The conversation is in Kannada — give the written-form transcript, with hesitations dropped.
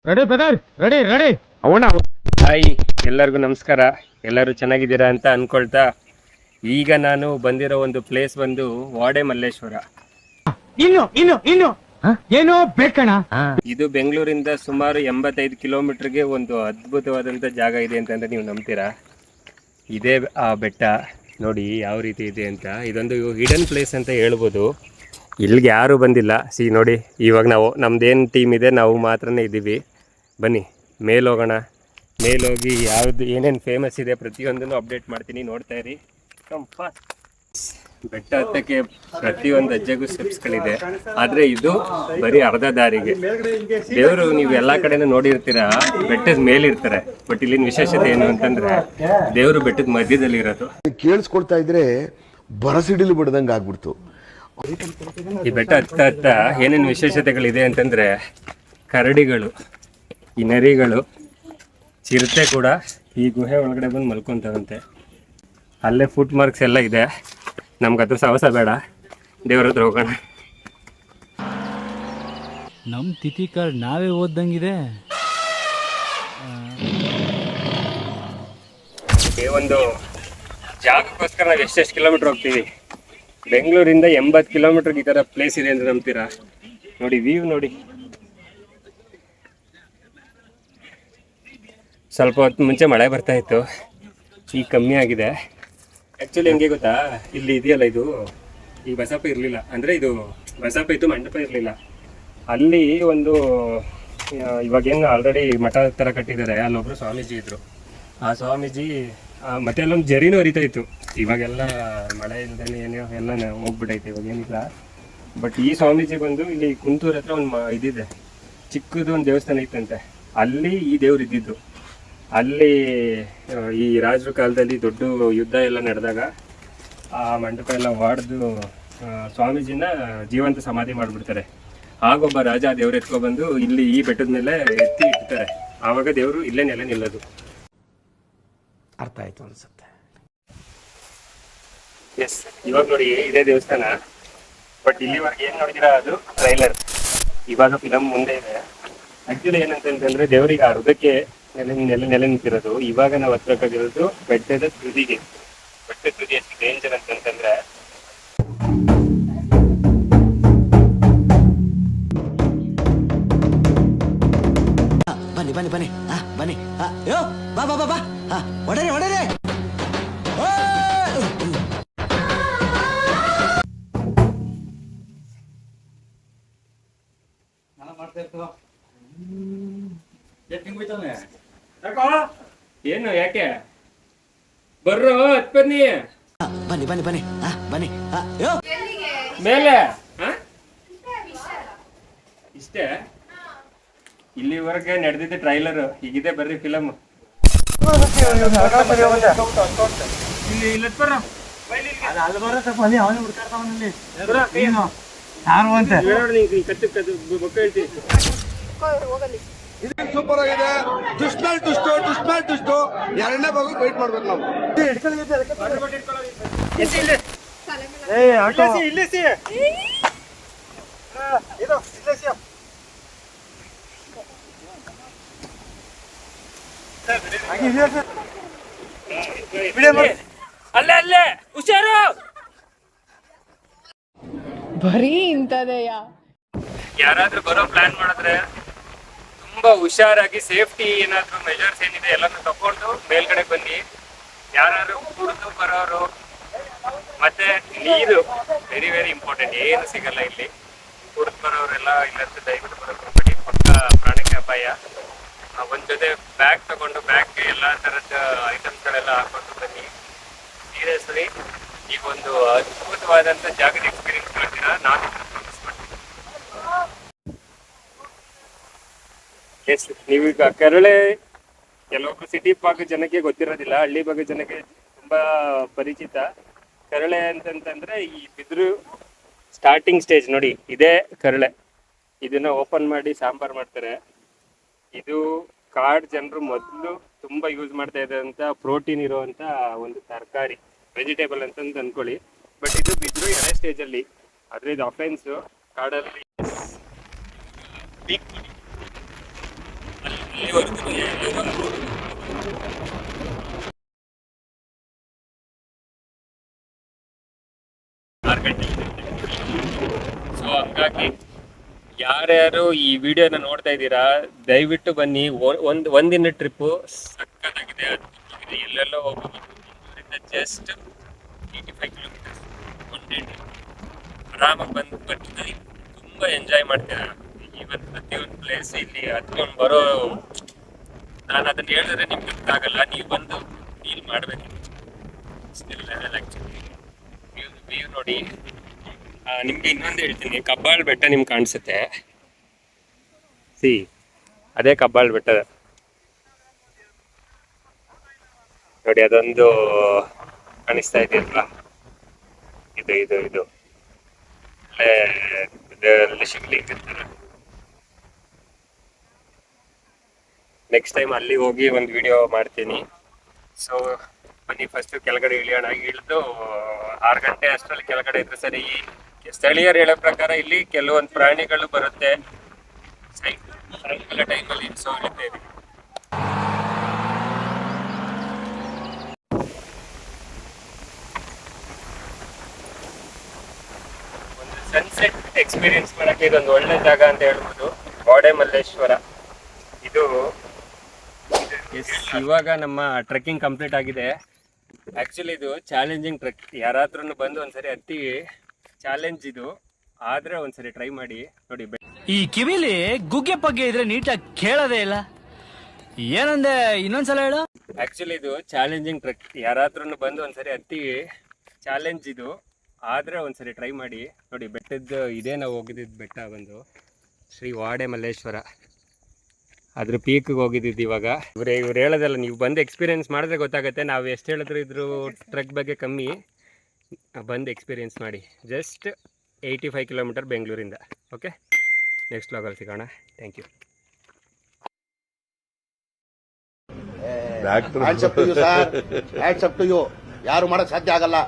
Ready brother, ready ready. ಅವಣ ಹಾಯ್, ಎಲ್ಲರಿಗೂ ನಮಸ್ಕಾರ. ಎಲ್ಲರೂ ಚೆನ್ನಾಗಿದ್ದೀರಾ ಅಂತ ಅನ್ಕೊಳ್ತಾ ಈಗ ನಾನು ಬಂದಿರೋ ಒಂದು ಪ್ಲೇಸ್ ಬಂದು ವಾಡೆ ಮಲ್ಲೇಶ್ವರ. ಇನ್ನು ಏನೋ ಬೇಕಣ. ಇದು ಬೆಂಗಳೂರಿಂದ ಸುಮಾರು 85 ಕಿಲೋಮೀಟರ್ಗೆ ಒಂದು ಅದ್ಭುತವಾದಂಥ ಜಾಗ ಇದೆ ಅಂತಂದ್ರೆ ನೀವು ನಂಬ್ತೀರಾ? ಇದೇ ಆ ಬೆಟ್ಟ ನೋಡಿ ಯಾವ ರೀತಿ ಇದೆ ಅಂತ. ಇದೊಂದು ಹಿಡನ್ ಪ್ಲೇಸ್ ಅಂತ ಹೇಳ್ಬೋದು. ಇಲ್ಲಿಗೆ ಯಾರೂ ಬಂದಿಲ್ಲ. ನೋಡಿ, ಇವಾಗ ನಾವು ನಮ್ದೇನು ಟೀಮ್ ಇದೆ ನಾವು ಮಾತ್ರನೇ ಇದ್ದೀವಿ. ಬನ್ನಿ ಮೇಲೋಗೋಣ. ಮೇಲೋಗಿ ಯಾವುದು ಏನೇನು ಫೇಮಸ್ ಇದೆ ಪ್ರತಿಯೊಂದನ್ನು ಅಪ್ಡೇಟ್ ಮಾಡ್ತೀನಿ, ನೋಡ್ತಾ ಇರಿ. ಬೆಟ್ಟ ಹತ್ತಕ್ಕೆ ಪ್ರತಿಯೊಂದು ಹೆಜ್ಜೆಗೂ ಸ್ಟೆಪ್ಸ್ಗಳಿದೆ, ಆದರೆ ಇದು ಬರೀ ಅರ್ಧ ದಾರಿಗೆ. ದೇವರು ನೀವು ಎಲ್ಲ ಕಡೆನೂ ನೋಡಿರ್ತೀರ, ಬೆಟ್ಟದ ಮೇಲಿರ್ತಾರೆ. ಬಟ್ ಇಲ್ಲಿನ ವಿಶೇಷತೆ ಏನು ಅಂತಂದ್ರೆ ದೇವರು ಬೆಟ್ಟದ ಮಧ್ಯದಲ್ಲಿ ಇರೋದು. ಕೇಳಿಸ್ಕೊಳ್ತಾ ಇದ್ರೆ ಬರಸಿಡಿಲು ಬಿಡದಂಗೆ ಆಗ್ಬಿಡ್ತು. ಈ ಬೆಟ್ಟ ಹತ್ತ ಹತ್ತ ಏನೇನು ವಿಶೇಷತೆಗಳಿದೆ ಅಂತಂದ್ರೆ ಕರಡಿಗಳು, ಈ ನರಿಗಳು, ಚಿರತೆ ಕೂಡ ಈ ಗುಹೆ ಒಳಗಡೆ ಬಂದು ಮಲ್ಕೊಂತವಂತೆ. ಅಲ್ಲೇ ಫುಟ್ ಮಾರ್ಕ್ಸ್ ಎಲ್ಲ ಇದೆ. ನಮ್ಗೆ ಅದ್ರ ಸಾಹಸ ಬೇಡ, ದೇವ್ರ ಹತ್ರ ಹೋಗೋಣ. ನಮ್ಮ ತಿಥಿ ಕಾರ್ಡ್ ನಾವೇ ಓದ್ದಂಗಿದೆ. ಈ ಒಂದು ಜಾಗಕ್ಕೋಸ್ಕರ ನಾವು ಎಷ್ಟೆಷ್ಟು ಕಿಲೋಮೀಟ್ರ್ ಹೋಗ್ತೀವಿ. ಬೆಂಗಳೂರಿಂದ 80 ಕಿಲೋಮೀಟ್ರಿಗೆ ಈ ಥರ ಪ್ಲೇಸ್ ಇದೆ ಅಂತ ನಂಬ್ತೀರಾ? ನೋಡಿ ವ್ಯೂ ನೋಡಿ. ಸ್ವಲ್ಪ ಹೊತ್ತು ಮುಂಚೆ ಮಳೆ ಬರ್ತಾ ಇತ್ತು, ಈಗ ಕಮ್ಮಿ ಆಗಿದೆ. ಆ್ಯಕ್ಚುಲಿ ಹೆಂಗೆ ಗೊತ್ತಾ, ಇಲ್ಲಿ ಇದೆಯಲ್ಲ ಇದು ಈ ಬಸಪ್ಪ ಇರಲಿಲ್ಲ, ಅಂದರೆ ಇದು ಬಸಪ್ಪ ಇತ್ತು, ಮಂಟಪ ಇರಲಿಲ್ಲ. ಅಲ್ಲಿ ಒಂದು ಇವಾಗೇನು ಆಲ್ರೆಡಿ ಮಠ ಥರ ಕಟ್ಟಿದ್ದಾರೆ. ಅಲ್ಲೊಬ್ಬರು ಸ್ವಾಮೀಜಿ ಇದ್ದರು. ಆ ಸ್ವಾಮೀಜಿ ಮತ್ತೆ ಅಲ್ಲೊಂದು ಜರಿನೂ ಹರಿತಾ ಇತ್ತು. ಇವಾಗೆಲ್ಲ ಮಳೆ ಇಲ್ದೇ ಏನೋ ಎಲ್ಲ ಹೋಗ್ಬಿಟ್ಟೈತೆ, ಇವಾಗ ಏನಿಲ್ಲ. ಬಟ್ ಈ ಸ್ವಾಮೀಜಿ ಬಂದು ಇಲ್ಲಿ ಕುಂತೂರು ಹತ್ರ ಒಂದು ಇದಿದೆ, ಚಿಕ್ಕದು ಒಂದು ದೇವಸ್ಥಾನ ಇತ್ತಂತೆ. ಅಲ್ಲಿ ಈ ದೇವ್ರು ಇದ್ದಿದ್ದು. ಅಲ್ಲಿ ಈ ರಾಜರ ಕಾಲದಲ್ಲಿ ದೊಡ್ಡ ಯುದ್ಧ ಎಲ್ಲ ನಡೆದಾಗ ಆ ಮಂಟಪ ಎಲ್ಲ ಹೊಡೆದು ಸ್ವಾಮೀಜಿನ ಜೀವಂತ ಸಮಾಧಿ ಮಾಡಿಬಿಡ್ತಾರೆ. ಆಗೊಬ್ಬ ರಾಜ ದೇವ್ರು ಎತ್ಕೊಬಂದು ಇಲ್ಲಿ ಈ ಬೆಟ್ಟದ ಮೇಲೆ ಎತ್ತಿ ಇಡ್ತಾರೆ. ಆವಾಗ ದೇವರು ಇಲ್ಲೇ ನೆಲೆ ನಿಲ್ಲೋದು. ಅರ್ಥ ಆಯ್ತು ಅನ್ಸುತ್ತೆ. ಎಸ್, ಇವಾಗ ನೋಡಿ ಇದೇ ದೇವಸ್ಥಾನ. ಬಟ್ ಇಲ್ಲಿವರೆಗೆ ಏನು ನೋಡಿದಿರಾ ಅದು ಟ್ರೈಲರ್. ಇವಾಗ ಫಿಲಮ್ ಮುಂದೆ ಇದೆ. ಆಕ್ಚುಲಿ ಏನಂತಂದ್ರೆ ದೇವರಿಗೆ ಆ ಹೃದಯಕ್ಕೆ ನೆಲೆ ನಿಂತಿರೋದು. ಇವಾಗ ನಾವು ಹತ್ರಕ್ಕಾಗಿರೋದು ಬೆಟ್ಟದ ತುದಿಗೆ. ಬೆಟ್ಟದ ತುದಿ ಎಷ್ಟು ಡೇಂಜರ್ ಅಂತಂದ್ರೆ ಬನ್ನಿ ಬನ್ನಿ ಬನ್ನಿ ಬನ್ನಿ. ಯೋ ಬಾ ಬಾ ಬಾ ಬಾ. ಹೊಡರೆ ಹೊಡರೆ. ಏನು ಯಾಕೆ ಬರ್ರೋ ಹತ್ ಬನ್ನಿ. ಬನ್ನಿ ಬನ್ನಿ ಬನ್ನಿ ಬನ್ನಿ. ಯೋ ಮೇಲೆ ಇಷ್ಟೇ. ಇಲ್ಲಿವರೆಗೆ ನಡೆದಿದ್ದೆ ಟ್ರೈಲರ್. ಹೀಗಿದೆ ಬರ್ರಿ ಫಿಲಮ್. ಸೂಪರ್ ಆಗಿದೆ. ದುಷ್ಮೇಲ್ ದುಷ್ಟು, ದುಷ್ಮೇಲ್ ದುಷ್ಟು. ಎರಡನೇ ಭಾಗ ವೇಟ್ ಮಾಡ್ಬೇಕು ನಾವು. ಅಲ್ಲೇ ಅಲ್ಲೇ ಹುಷಾರು. ಬರೀ ಇಂಥದೆಯಾ? ಯಾರಾದ್ರೂ ಬರೋ ಪ್ಲಾನ್ ಮಾಡಿದ್ರೆ ತುಂಬಾ ಹುಷಾರಾಗಿ ಸೇಫ್ಟಿ ಏನಾದ್ರು ಮೆಜರ್ಸ್ ಏನಿದೆ ಎಲ್ಲಾನು ತಗೊಂಡು ಮೇಲ್ಗಡೆ ಬನ್ನಿ. ಯಾರು ಕುಡಿದು ಬರೋರು ಮತ್ತೆ ನೀರು ವೆರಿ ವೆರಿ ಇಂಪಾರ್ಟೆಂಟ್. ಏನು ಸಿಗಲ್ಲ ಇಲ್ಲಿ. ಕುಡಿದು ಬರೋರೆಲ್ಲ ಇಲ್ಲಂತ ದಯವಿಟ್ಟು ಬರೋದು ಪಕ್ಕ ಪ್ರಾಣಕ್ಕೆ ಅಪಾಯ. ಒಂದ್ ಜೊತೆ ಬ್ಯಾಗ್ ತಗೊಂಡು ಬ್ಯಾಗ್ಗೆ ಎಲ್ಲಾ ತರದ ಐಟಮ್ಸ್ಗಳೆಲ್ಲ ಹಾಕೊಂಡು ಬನ್ನಿ. ಸೀರಿಯಸ್ಲಿ ಈಗ ಒಂದು ಅದ್ಭುತವಾದಂತ ಜಾಗದ ಎಕ್ಸ್ಪೀರಿಯನ್ಸ್ ಮಾಡ್ತೀರಾ. ನಾನು ಎಸ್, ನೀವೀಗ ಕೆರಳೆ ಕೆಲವೊಬ್ರು ಸಿಟಿ ಭಾಗದ ಜನಕ್ಕೆ ಗೊತ್ತಿರೋದಿಲ್ಲ, ಹಳ್ಳಿ ಭಾಗದ ಜನಕ್ಕೆ ತುಂಬಾ ಪರಿಚಿತ. ಕರಳೆ ಅಂತಂತಂದ್ರೆ ಈ ಬಿದ್ರು ಸ್ಟಾರ್ಟಿಂಗ್ ಸ್ಟೇಜ್ ನೋಡಿ, ಇದೇ ಕರಳೆ. ಇದನ್ನ ಓಪನ್ ಮಾಡಿ ಸಾಂಬಾರ್ ಮಾಡ್ತಾರೆ. ಇದು ಕಾಡ್ ಜನರು ಮೊದಲು ತುಂಬಾ ಯೂಸ್ ಮಾಡ್ತಾ ಇದ್ದಂತ ಪ್ರೋಟೀನ್ ಇರುವಂತ ಒಂದು ತರಕಾರಿ, ವೆಜಿಟೇಬಲ್ ಅಂತಂದು ಅನ್ಕೊಳ್ಳಿ. ಬಟ್ ಇದು ಬಿದ್ರು ಎಳೆ ಸ್ಟೇಜ್ ಅಲ್ಲಿ, ಆದ್ರೆ ಇದು ಅಫೆನ್ಸ್ ಕಾಡಲ್ಲಿ. ಇಲ್ಲಿವರೆಗೂ ಎಲ್ಲರೂ 6 ಗಂಟೆ. ಸೊ ಹಂಗಾಗಿ ಯಾರ್ಯಾರು ಈ ವಿಡಿಯೋನ ನೋಡ್ತಾ ಇದ್ದೀರಾ ದಯವಿಟ್ಟು ಬನ್ನಿ. ಒಂದಿನ ಟ್ರಿಪ್ಪು ಸಕ್ಕತ್ತಾಗಿದೆ, ಅದ್ಭುತವಾಗಿದೆ. ಎಲ್ಲೆಲ್ಲೋ ಹೋಗ್ಬೋದು. Just 85 kilometres one day trip. ಆರಾಮಾಗಿ ಬಂದು ತುಂಬ ಎಂಜಾಯ್ ಮಾಡ್ತೀರಾ. ಇವತ್ತು ಪ್ರತಿಯೊಂದು ಪ್ಲೇಸ್ ಇಲ್ಲಿ ಹತ್ಕೊಂಡು ಬರೋ, ನಾನು ಅದನ್ನು ಹೇಳಿದ್ರೆ ನಿಮ್ಗೆ ಗೊತ್ತಾಗಲ್ಲ, ನೀವು ಬಂದು ಫೀಲ್ ಮಾಡಬೇಕು. ಆ್ಯಕ್ಚುಲಿ ವ್ಯೂ ನೋಡಿ. ನಿಮಗೆ ಇನ್ನೊಂದು ಹೇಳ್ತೀನಿ, ಕಬ್ಬಾಳ್ ಬೆಟ್ಟ ನಿಮ್ಗೆ ಕಾಣಿಸುತ್ತೆ. ಅದೇ ಕಬ್ಬಾಳ್ ಬೆಟ್ಟ ನೋಡಿ, ಅದೊಂದು ಕಾಣಿಸ್ತಾ ಇದೆಯಲ್ವಾ, ಇದು ಅಲ್ಲೇ ಶಿವಲಿಂಗ ಇರ್ತಾರೆ. ನೆಕ್ಸ್ಟ್ ಟೈಮ್ ಅಲ್ಲಿ ಹೋಗಿ ಒಂದು ವಿಡಿಯೋ ಮಾಡ್ತೀನಿ. ಸೊ ಬನ್ನಿ, ಫಸ್ಟ್ ಕೆಳಗಡೆ ಇಳಿಯೋಣ. ಇಳಿದು 6 ಗಂಟೆ ಅಷ್ಟರಲ್ಲಿ ಕೆಳಗಡೆ ಇದ್ರೆ ಸರಿ. ಸ್ಥಳೀಯರು ಹೇಳೋ ಪ್ರಕಾರ ಇಲ್ಲಿ ಕೆಲವೊಂದು ಪ್ರಾಣಿಗಳು ಬರುತ್ತೆ. ಸಾಯಂಕಾಲ ಟೈಮಲ್ಲಿ ಸೊ ಇಳಿತಾ ಇದೀವಿ. ಒಂದು ಸನ್ಸೆಟ್ ಎಕ್ಸ್ಪೀರಿಯನ್ಸ್ ಮಾಡಕ್ಕೆ ಇದೊಂದು ಒಳ್ಳೆ ಜಾಗ ಅಂತ ಹೇಳ್ಬೋದು, ಗೋಡೆ ಮಲ್ಲೇಶ್ವರ. ಇದು ಇವಾಗ ನಮ್ಮ ಟ್ರೆಕ್ಕಿಂಗ್ ಕಂಪ್ಲೀಟ್ ಆಗಿದೆ. ಆ್ಯಕ್ಚುಲಿ ಇದು ಚಾಲೆಂಜಿಂಗ್ ಟ್ರೆಕ್. ಯಾರಾದ್ರೂ ಬಂದು ಒಂದ್ಸರಿ ಹತ್ತಿ ಚಾಲೆಂಜ್ ಇದು, ಆದರೆ ಒಂದ್ಸರಿ ಟ್ರೈ ಮಾಡಿ ನೋಡಿ. ಈ ಕಿವಿಲಿ ಗುಗ್ಗೆ ಪಗ್ಗೆ ಇದ್ರೆ ನೀಟಾಗಿ ಕೇಳೋದೇ ಇಲ್ಲ. ಏನಂದೆ, ಇನ್ನೊಂದ್ಸಲ ಹೇಳು. ಆ್ಯಕ್ಚುಲಿ ಇದು ಚಾಲೆಂಜಿಂಗ್ ಟ್ರೆಕ್. ಯಾರಾದ್ರೂ ಬಂದು ಒಂದ್ಸರಿ ಹತ್ತಿ ಚಾಲೆಂಜ್ ಇದು, ಆದರೆ ಒಂದ್ಸರಿ ಟ್ರೈ ಮಾಡಿ ನೋಡಿ. ಬೆಟ್ಟದ್ದು ಇದೇ ನಾವು ಹೋಗಿದ್ದಿದ್ದು ಬೆಟ್ಟ ಬಂದು ಶ್ರೀ ವಾಡೆ ಮಲ್ಲೇಶ್ವರ. ಅದ್ರ ಪೀಕ್ಗೆ ಹೋಗಿದ್ದಿದ್ದು. ಇವಾಗ ಇವ್ರು ಹೇಳೋದಲ್ಲ, ನೀವು ಬಂದು ಎಕ್ಸ್ಪೀರಿಯೆನ್ಸ್ ಮಾಡಿದ್ರೆ ಗೊತ್ತಾಗುತ್ತೆ. ನಾವು ಎಷ್ಟು ಹೇಳಿದ್ರು ಇದ್ರ ಟ್ರೆಕ್ ಬಗ್ಗೆ ಕಮ್ಮಿ. ಬಂದು ಎಕ್ಸ್ಪೀರಿಯೆನ್ಸ್ ಮಾಡಿ. ಜಸ್ಟ್ 85 ಕಿಲೋಮೀಟರ್ ಬೆಂಗಳೂರಿಂದ. ಓಕೆ, ನೆಕ್ಸ್ಟ್ ವ್ಲಾಗಲ್ಲಿ ಸಿಗೋಣ. Thank you. Hands up to you sir, hands up to you. ಯಾರು ಮಾಡಕ್ ಸಾಧ್ಯ ಆಗಲ್ಲ.